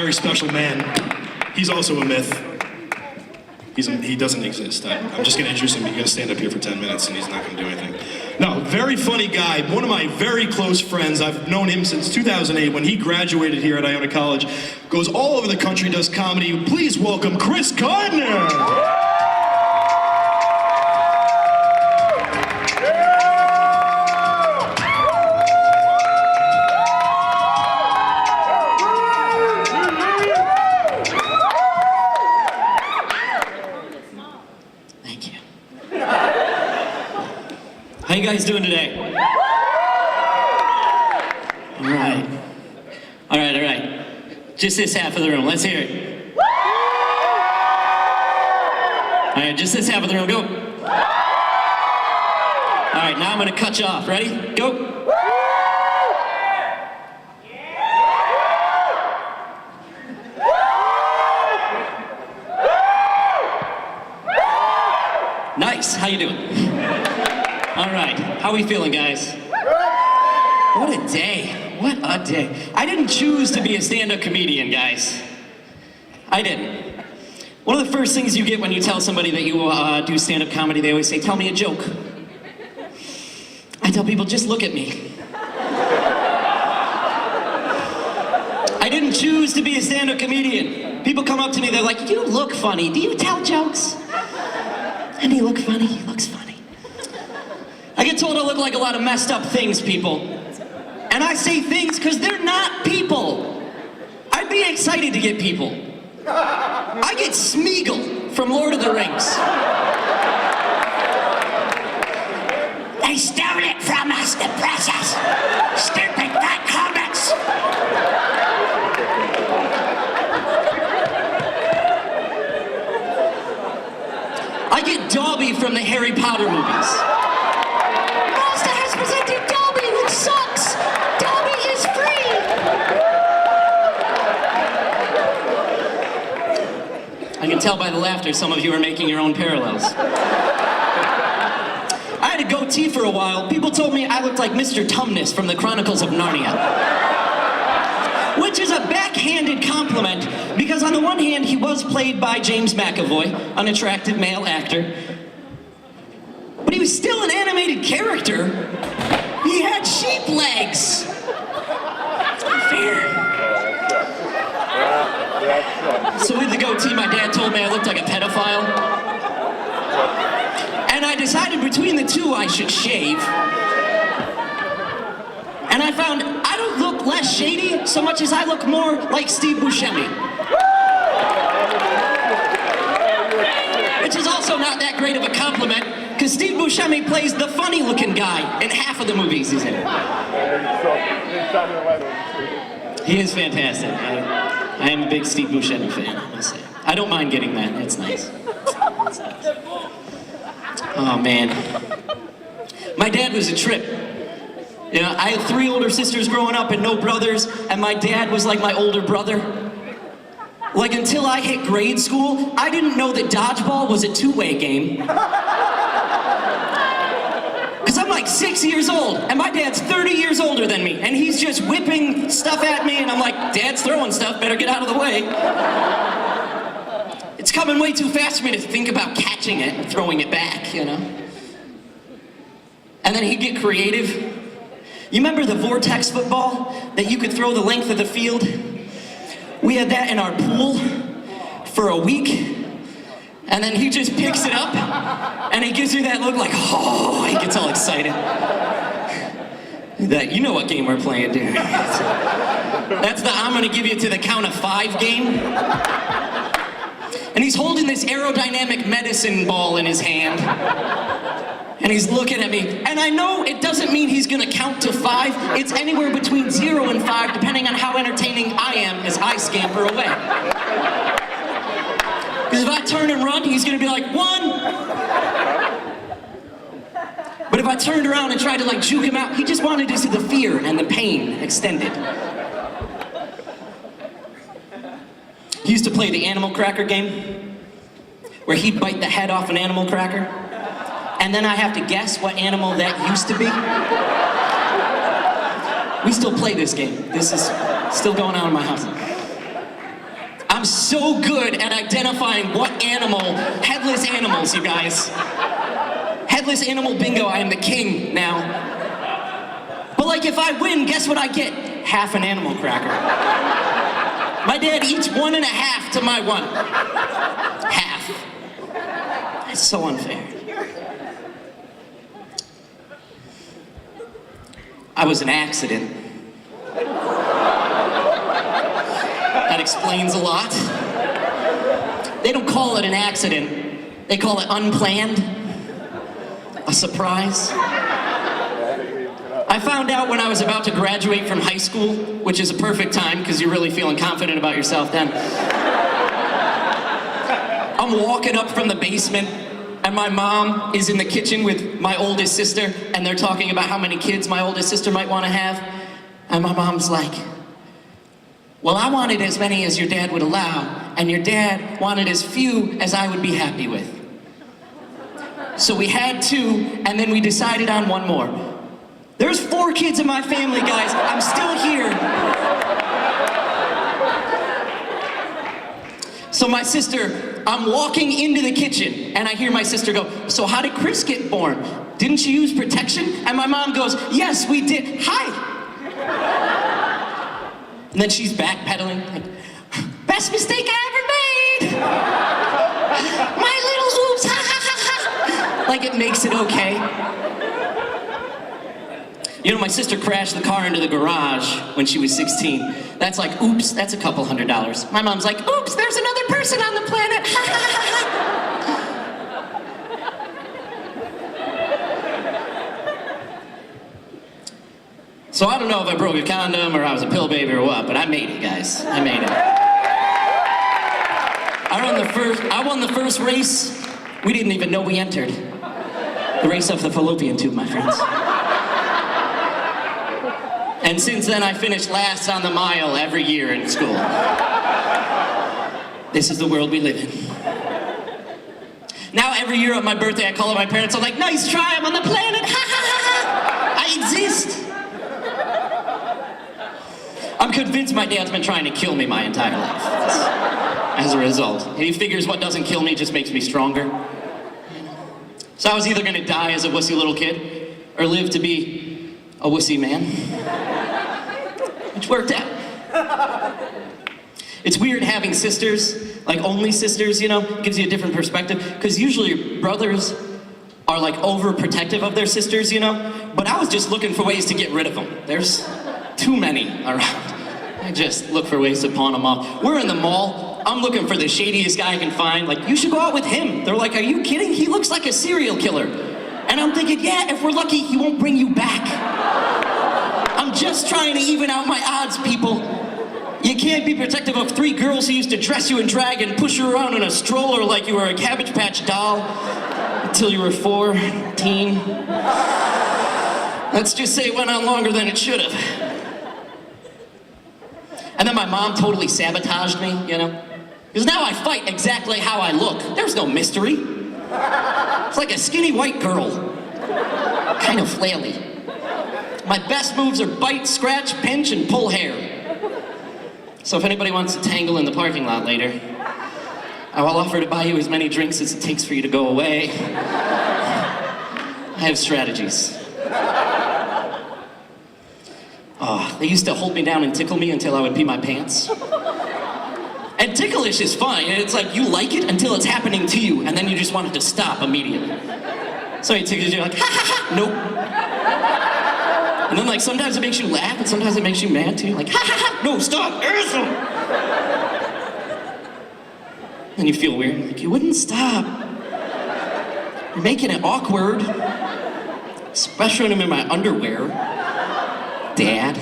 very special man. He's also a myth. He doesn't exist. I'm just going to introduce him. He's going to stand up here for 10 minutes and he's not going to do anything. No, very funny guy. One of my very close friends. I've known him since 2008 when he graduated here at Iona College. Goes all over the country, does comedy. Please welcome Chris Gardner. How you guys doing today? All right. All right, all right. Just this half of the room. Let's hear it. All right, just this half of the room. Go. All right, now I'm going to cut you off. Ready? Go. Nice. How you doing? All right, how we feeling, guys? What a day, what a day. I didn't choose to be a stand-up comedian, guys. I didn't. One of the first things you get when you tell somebody that you do stand-up comedy, they always say, tell me a joke. I tell people, just look at me. I didn't choose to be a stand-up comedian. People come up to me, they're like, you look funny. Do you tell jokes? And he look funny, he looks funny. I get told I look like a lot of messed up things, people. And I say things because they're not people. I'd be excited to get people. I get Smeagol from Lord of the Rings. They stole it from us, the precious, stupid fat comics. I get Dobby from the Harry Potter movies. Sucks! Dobby is free! I can tell by the laughter some of you are making your own parallels. I had a goatee for a while. People told me I looked like Mr. Tumnus from the Chronicles of Narnia. Which is a backhanded compliment, because on the one hand, he was played by James McAvoy, an attractive male actor. But he was still an animated character. He had sheep legs. It's not fair. So with the goatee, my dad told me I looked like a pedophile. And I decided between the two I should shave. And I found I don't look less shady so much as I look more like Steve Buscemi. Which is also not that great of a compliment, because Steve Buscemi plays the funny-looking guy in half of the movies he's in. He is fantastic. I am a big Steve Buscemi fan, I must say. I don't mind getting that. It's nice. It's nice. Oh, man. My dad was a trip. You know, I had 3 older sisters growing up and no brothers, and my dad was like my older brother. Like, until I hit grade school, I didn't know that dodgeball was a 2-way game. Because I'm like 6 years old, and my dad's 30 years older than me, and he's just whipping stuff at me, and I'm like, Dad's throwing stuff, better get out of the way. It's coming way too fast for me to think about catching it and throwing it back, you know? And then he'd get creative. You remember the vortex football that you could throw the length of the field? We had that in our pool for a week, and then he just picks it up, and he gives me that look like, oh, he gets all excited. That, you know what game we're playing, dude. That's the I'm gonna give you to the count of 5 game. And he's holding this aerodynamic medicine ball in his hand, and he's looking at me, and I know it doesn't mean he's gonna count to 5. It's anywhere between 0 and 5, depending on how entertaining I am as I scamper away. Because if I turn and run, he's gonna be like, 1. But if I turned around and tried to like juke him out, he just wanted to see the fear and the pain extended. He used to play the animal cracker game, where he'd bite the head off an animal cracker, and then I have to guess what animal that used to be. We still play this game. This is still going on in my house. I'm so good at identifying what animal, headless animals, you guys. Headless animal bingo, I am the king now. But like if I win, guess what I get? Half an animal cracker. My dad eats 1.5 to my 1. Half. That's so unfair. I was an accident. That explains a lot. They don't call it an accident. They call it unplanned. A surprise. I found out when I was about to graduate from high school, which is a perfect time because you're really feeling confident about yourself then. I'm walking up from the basement and my mom is in the kitchen with my oldest sister and they're talking about how many kids my oldest sister might want to have. And my mom's like, well, I wanted as many as your dad would allow, and your dad wanted as few as I would be happy with. So we had 2, and then we decided on 1 more. There's 4 kids in my family, guys. I'm still here. So my sister, I'm walking into the kitchen, and I hear my sister go, so how did Chris get born? Didn't you use protection? And my mom goes, yes, we did. Hi. And then she's backpedaling, like, best mistake I ever made! My little oops, ha ha ha ha! Like it makes it okay. You know, my sister crashed the car into the garage when she was 16. That's like, oops, that's a couple $100. My mom's like, oops, there's another person on the planet, ha ha ha ha! So I don't know if I broke a condom or I was a pill baby or what, but I made it, guys. I made it. I won the first race. We didn't even know we entered. The race of the fallopian tube, my friends. And since then, I finished last on the mile every year in school. This is the world we live in. Now every year on my birthday, I call up my parents. I'm like, nice try, I'm on the planet. Ha ha ha ha. I exist. I'm convinced my dad's been trying to kill me my entire life. As a result. He figures what doesn't kill me just makes me stronger. So I was either gonna die as a wussy little kid, or live to be a wussy man. Which worked out. It's weird having sisters, like only sisters, you know, gives you a different perspective, because usually brothers are like overprotective of their sisters, you know, but I was just looking for ways to get rid of them. There's too many around. I just look for ways to pawn them off. We're in the mall. I'm looking for the shadiest guy I can find. Like, you should go out with him. They're like, are you kidding? He looks like a serial killer. And I'm thinking, yeah, if we're lucky, he won't bring you back. I'm just trying to even out my odds, people. You can't be protective of 3 girls who used to dress you in drag and push you around in a stroller like you were a Cabbage Patch doll until you were 14. Let's just say it went on longer than it should have. And then my mom totally sabotaged me, you know? Because now I fight exactly how I look. There's no mystery. It's like a skinny white girl. Kind of flaily. My best moves are bite, scratch, pinch, and pull hair. So if anybody wants to tangle in the parking lot later, I will offer to buy you as many drinks as it takes for you to go away. I have strategies. Oh, they used to hold me down and tickle me until I would pee my pants. And ticklish is fun. It's like you like it until it's happening to you, and then you just want it to stop immediately. So he tickles you, you're like, ha ha ha, nope. And then like sometimes it makes you laugh, and sometimes it makes you mad too. Like, ha ha ha, no, stop, and you feel weird, like you wouldn't stop. You're making it awkward. Especially when I'm in my underwear. Dad.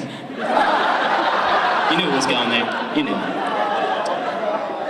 You knew it was going there. You knew.